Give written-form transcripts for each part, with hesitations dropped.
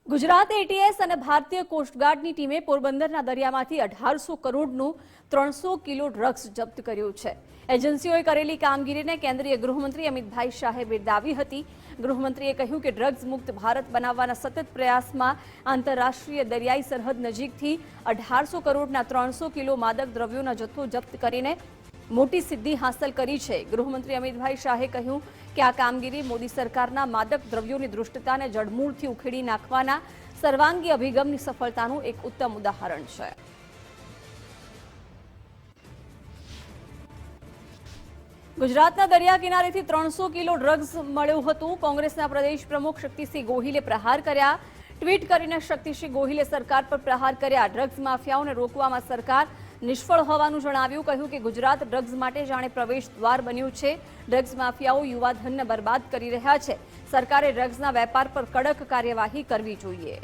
Gujarat ATS અને ભારતીય કોસ્ટગાર્ડની ટીમે પોરબંદરના દરિયામાંથી 1800 કરોડનું 300 કિલો ડ્રગ્સ જપ્ત કર્યું છે। એજન્સીઓએ કરેલી કામગીરીને કેન્દ્રીય ગૃહમંત્રી અમિતભાઈ શાહે બિરદાવી હતી। ગૃહમંત્રીએ કહ્યું કે ડ્રગ્સ મુક્ત ભારત બનાવવાના સતત પ્રયાસમાં આંતરરાષ્ટ્રીય દરિયાઈ સરહદ નજીકથી 1800 કરોડના 300 કિલો માદક દ્રવ્યોના જથ્થો જપ્ત કરીને મોટી સિદ્ધિ હાંસલ કરી છે। ગૃહમંત્રી અમિતભાઈ શાહે કહ્યું કે આ કામગીરી મોદી સરકારના માદક દ્રવ્યોની દૃષ્ટતાને જડમૂળથી ઉખેડી નાખવાના સર્વાંગી અભિગમની સફળતાનું એક ઉત્તમ ઉદાહરણ છે। ગુજરાતના દરિયા કિનારેથી 300 કિલો ડ્રગ્સ મળ્યું હતું। કોંગ્રેસના પ્રદેશ પ્રમુખ શક્તિસિંહ ગોહિલે પ્રહાર કર્યા। ટ્વીટ કરીને શક્તિસિંહ ગોહિલે સરકાર પર પ્રહાર કર્યા। ડ્રગ્સ માફિયાઓને રોકવામાં સરકાર નિષ્ફળ હોવાનું જણાવ્યું। કહ્યું કે ગુજરાત ડ્રગ્સ માટે જાણે પ્રવેશ દ્વાર બન્યું છે। ડ્રગ્સ માફિયાઓ યુવાધનને બરબાદ કરી રહ્યા છે। સરકારે ડ્રગ્સના વેપાર પર કડક કાર્યવાહી કરવી જોઈએ।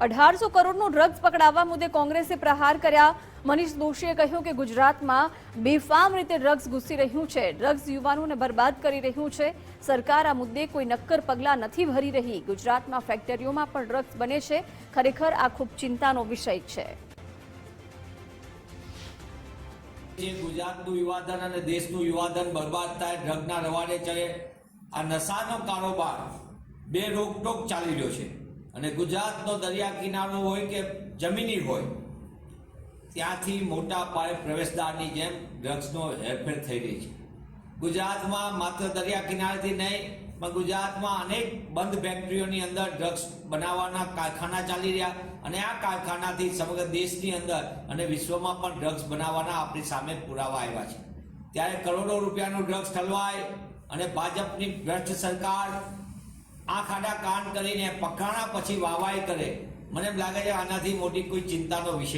$1800 કરોડનું ડ્રગ્સ પકડાવવા મુદ્દે કોંગ્રેસે પ્રહાર કર્યા। મનીષ દોશીએ કહ્યું કે ગુજરાતમાં બેફામ રીતે ડ્રગ્સ ઘૂસી રહ્યું છે। ડ્રગ્સ યુવાનોને બરબાદ કરી રહ્યું છે। સરકાર આ મુદ્દે કોઈ નક્કર પગલાં નથી ભરી રહી। ગુજરાતમાં ફેક્ટરીઓમાં પણ ડ્રગ્સ બને છે। ખરેખર આ ખૂબ ચિંતાનો વિષય છે। ગુજરાતનું યુવાધન અને દેશનું યુવાધન બરબાદ થાય, ડ્રગના રવાડે ચડે, આ નશાનો કારોબાર બે રોકટોક ચાલી રહ્યો છે। અને ગુજરાતનો દરિયા કિનારો હોય કે જમીની હોય, ત્યાંથી મોટા પાયે પ્રવેશદ્વારની જેમ ડ્રગ્સનો હેરફેર થઈ રહી છે। ગુજરાતમાં માત્ર દરિયા કિનારેથી નહીં, પણ ગુજરાતમાં અનેક બંધ ફેક્ટરીઓની અંદર ડ્રગ્સ બનાવવાના કારખાના ચાલી રહ્યા, અને આ કારખાનાથી સમગ્ર દેશની અંદર અને વિશ્વમાં પણ ડ્રગ્સ બનાવવાના આપણી સામે પુરાવા આવ્યા છે। ત્યારે કરોડો રૂપિયાનું ડ્રગ્સ ઠલવાય અને ભાજપની ભ્રષ્ટ સરકાર આંખ આડા કાન કરીને પકડાણા પછી વાહવાઈ કરે, મને એમ લાગે છે આનાથી મોટી કોઈ ચિંતાનો વિષય